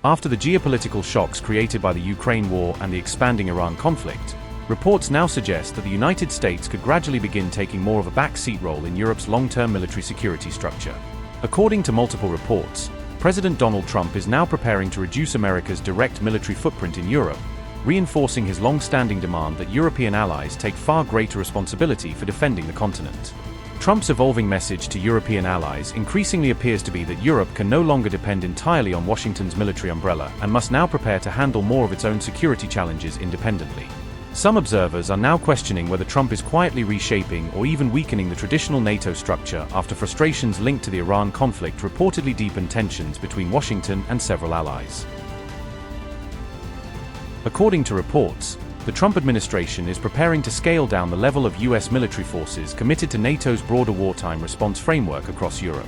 After the geopolitical shocks created by the Ukraine war and the expanding Iran conflict, reports now suggest that the United States could gradually begin taking more of a backseat role in Europe's long-term military security structure. According to multiple reports, President Donald Trump is now preparing to reduce America's direct military footprint in Europe, reinforcing his long-standing demand that European allies take far greater responsibility for defending the continent. Trump's evolving message to European allies increasingly appears to be that Europe can no longer depend entirely on Washington's military umbrella and must now prepare to handle more of its own security challenges independently. Some observers are now questioning whether Trump is quietly reshaping or even weakening the traditional NATO structure after frustrations linked to the Iran conflict reportedly deepened tensions between Washington and several allies. According to reports, the Trump administration is preparing to scale down the level of U.S. military forces committed to NATO's broader wartime response framework across Europe.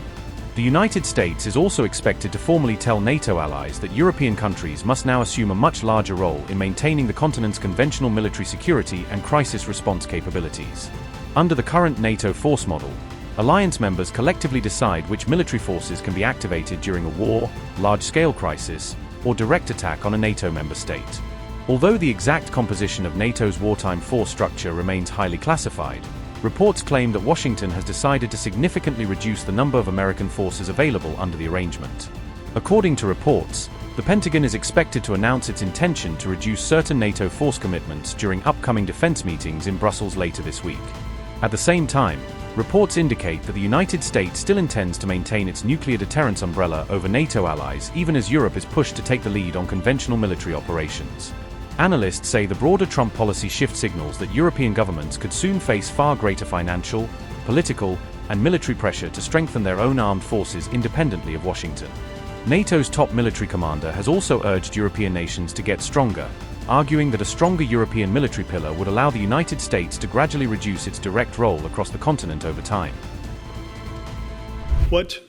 The United States is also expected to formally tell NATO allies that European countries must now assume a much larger role in maintaining the continent's conventional military security and crisis response capabilities. Under the current NATO force model, alliance members collectively decide which military forces can be activated during a war, large-scale crisis, or direct attack on a NATO member state. Although the exact composition of NATO's wartime force structure remains highly classified, reports claim that Washington has decided to significantly reduce the number of American forces available under the arrangement. According to reports, the Pentagon is expected to announce its intention to reduce certain NATO force commitments during upcoming defense meetings in Brussels later this week. At the same time, reports indicate that the United States still intends to maintain its nuclear deterrence umbrella over NATO allies even as Europe is pushed to take the lead on conventional military operations. Analysts say the broader Trump policy shift signals that European governments could soon face far greater financial, political, and military pressure to strengthen their own armed forces independently of Washington. NATO's top military commander has also urged European nations to get stronger, arguing that a stronger European military pillar would allow the United States to gradually reduce its direct role across the continent over time. What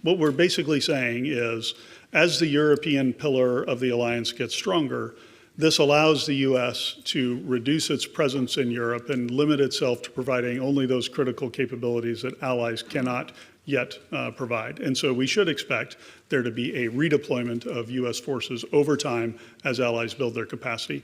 we're basically saying is, as the European pillar of the alliance gets stronger, this allows the U.S. to reduce its presence in Europe and limit itself to providing only those critical capabilities that allies cannot yet provide. And so we should expect there to be a redeployment of U.S. forces over time as allies build their capacity.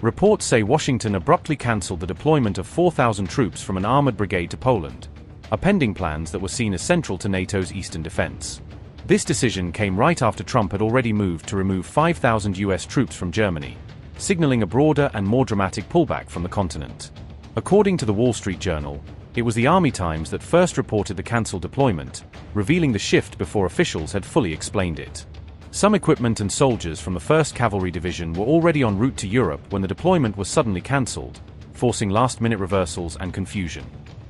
Reports say Washington abruptly cancelled the deployment of 4,000 troops from an armored brigade to Poland, upending plans that were seen as central to NATO's eastern defense. This decision came right after Trump had already moved to remove 5,000 U.S. troops from Germany, signaling a broader and more dramatic pullback from the continent. According to the Wall Street Journal, it was the Army Times that first reported the cancelled deployment, revealing the shift before officials had fully explained it. Some equipment and soldiers from the 1st Cavalry Division were already en route to Europe when the deployment was suddenly cancelled, forcing last-minute reversals and confusion.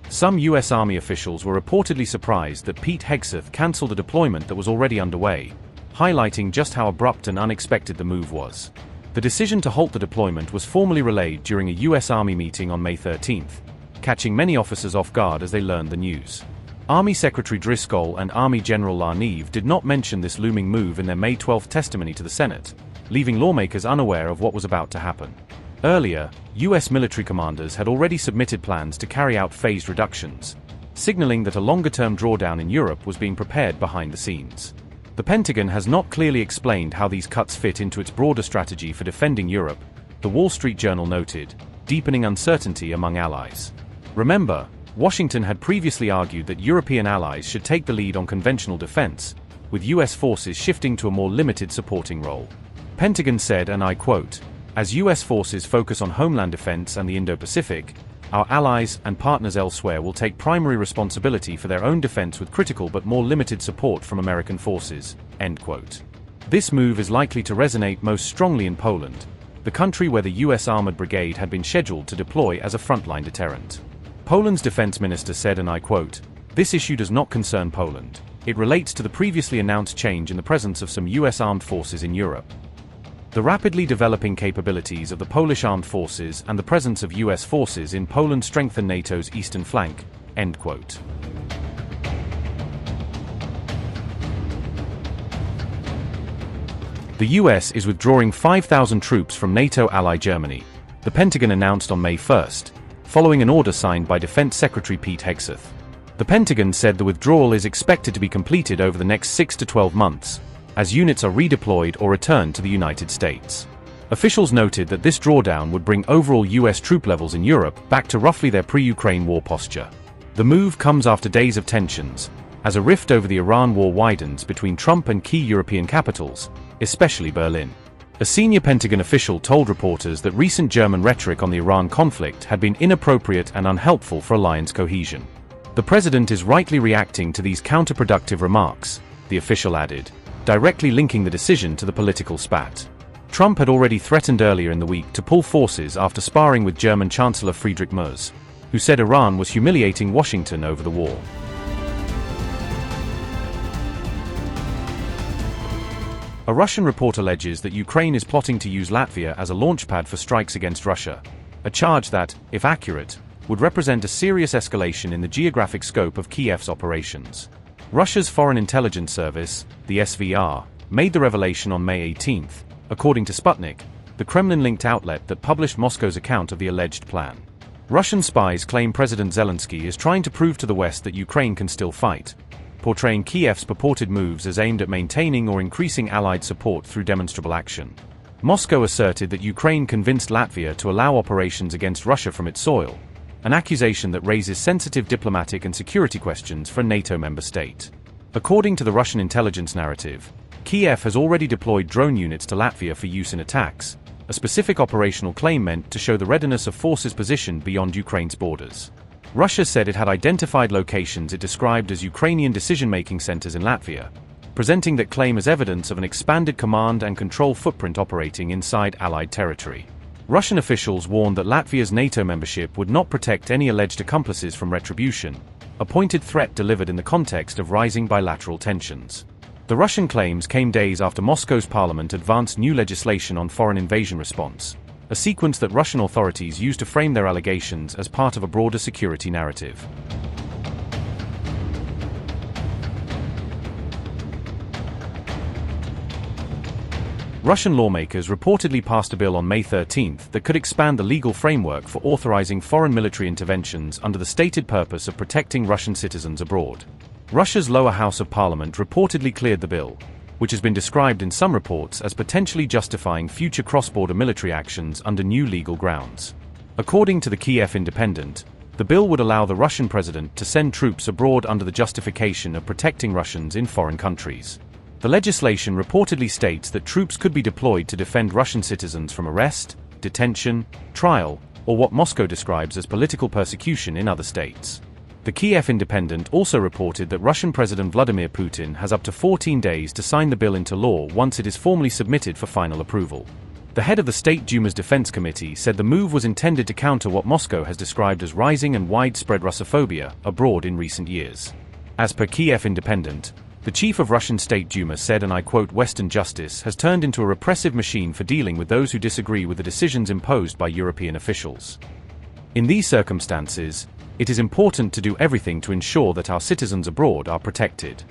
Some U.S. Army officials were reportedly surprised that Pete Hegseth cancelled a deployment that was already underway, highlighting just how abrupt and unexpected the move was. The decision to halt the deployment was formally relayed during a U.S. Army meeting on May 13th, catching many officers off guard as they learned the news. Army Secretary Driscoll and Army General Larneve did not mention this looming move in their May 12 testimony to the Senate, leaving lawmakers unaware of what was about to happen. Earlier, U.S. military commanders had already submitted plans to carry out phased reductions, signaling that a longer-term drawdown in Europe was being prepared behind the scenes. The Pentagon has not clearly explained how these cuts fit into its broader strategy for defending Europe, the Wall Street Journal noted, deepening uncertainty among allies. Remember, Washington had previously argued that European allies should take the lead on conventional defense, with U.S. forces shifting to a more limited supporting role. Pentagon said, and I quote, "As U.S. forces focus on homeland defense and the Indo-Pacific, our allies and partners elsewhere will take primary responsibility for their own defense with critical but more limited support from American forces." End quote. This move is likely to resonate most strongly in Poland, the country where the U.S. Armored Brigade had been scheduled to deploy as a frontline deterrent. Poland's defense minister said, and I quote, "This issue does not concern Poland. It relates to the previously announced change in the presence of some U.S. armed forces in Europe. The rapidly developing capabilities of the Polish armed forces and the presence of U.S. forces in Poland strengthen NATO's eastern flank." End quote. The U.S. is withdrawing 5,000 troops from NATO ally Germany, the Pentagon announced on May 1st, following an order signed by Defense Secretary Pete Hegseth. The Pentagon said the withdrawal is expected to be completed over the next 6 to 12 months, as units are redeployed or returned to the United States. Officials noted that this drawdown would bring overall US troop levels in Europe back to roughly their pre-Ukraine war posture. The move comes after days of tensions, as a rift over the Iran war widens between Trump and key European capitals, especially Berlin. A senior Pentagon official told reporters that recent German rhetoric on the Iran conflict had been inappropriate and unhelpful for alliance cohesion. The president is rightly reacting to these counterproductive remarks, the official added, directly linking the decision to the political spat. Trump had already threatened earlier in the week to pull forces after sparring with German Chancellor Friedrich Merz, who said Iran was humiliating Washington over the war. A Russian report alleges that Ukraine is plotting to use Latvia as a launchpad for strikes against Russia, a charge that, if accurate, would represent a serious escalation in the geographic scope of Kiev's operations. Russia's Foreign Intelligence Service, the SVR, made the revelation on May 18, according to Sputnik, the Kremlin-linked outlet that published Moscow's account of the alleged plan. Russian spies claim President Zelensky is trying to prove to the West that Ukraine can still fight, portraying Kiev's purported moves as aimed at maintaining or increasing Allied support through demonstrable action. Moscow asserted that Ukraine convinced Latvia to allow operations against Russia from its soil, an accusation that raises sensitive diplomatic and security questions for a NATO member state. According to the Russian intelligence narrative, Kiev has already deployed drone units to Latvia for use in attacks, a specific operational claim meant to show the readiness of forces positioned beyond Ukraine's borders. Russia said it had identified locations it described as Ukrainian decision-making centers in Latvia, presenting that claim as evidence of an expanded command and control footprint operating inside Allied territory. Russian officials warned that Latvia's NATO membership would not protect any alleged accomplices from retribution, a pointed threat delivered in the context of rising bilateral tensions. The Russian claims came days after Moscow's parliament advanced new legislation on foreign invasion response, a sequence that Russian authorities used to frame their allegations as part of a broader security narrative. Russian lawmakers reportedly passed a bill on May 13 that could expand the legal framework for authorizing foreign military interventions under the stated purpose of protecting Russian citizens abroad. Russia's lower house of parliament reportedly cleared the bill, which has been described in some reports as potentially justifying future cross-border military actions under new legal grounds. According to the Kiev Independent, the bill would allow the Russian president to send troops abroad under the justification of protecting Russians in foreign countries. The legislation reportedly states that troops could be deployed to defend Russian citizens from arrest, detention, trial, or what Moscow describes as political persecution in other states. The Kiev Independent also reported that Russian President Vladimir Putin has up to 14 days to sign the bill into law once it is formally submitted for final approval. The head of the State Duma's Defense Committee said the move was intended to counter what Moscow has described as rising and widespread Russophobia abroad in recent years. As per Kiev Independent, the chief of Russian State Duma said, and I quote, "Western justice has turned into a repressive machine for dealing with those who disagree with the decisions imposed by European officials. In these circumstances, it is important to do everything to ensure that our citizens abroad are protected."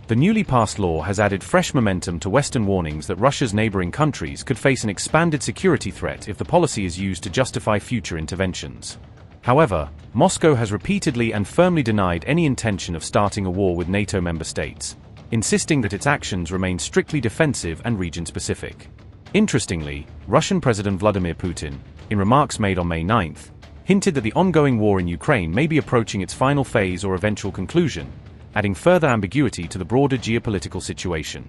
The newly passed law has added fresh momentum to Western warnings that Russia's neighboring countries could face an expanded security threat if the policy is used to justify future interventions. However, Moscow has repeatedly and firmly denied any intention of starting a war with NATO member states, insisting that its actions remain strictly defensive and region-specific. Interestingly, Russian President Vladimir Putin, in remarks made on May 9, hinted that the ongoing war in Ukraine may be approaching its final phase or eventual conclusion, adding further ambiguity to the broader geopolitical situation.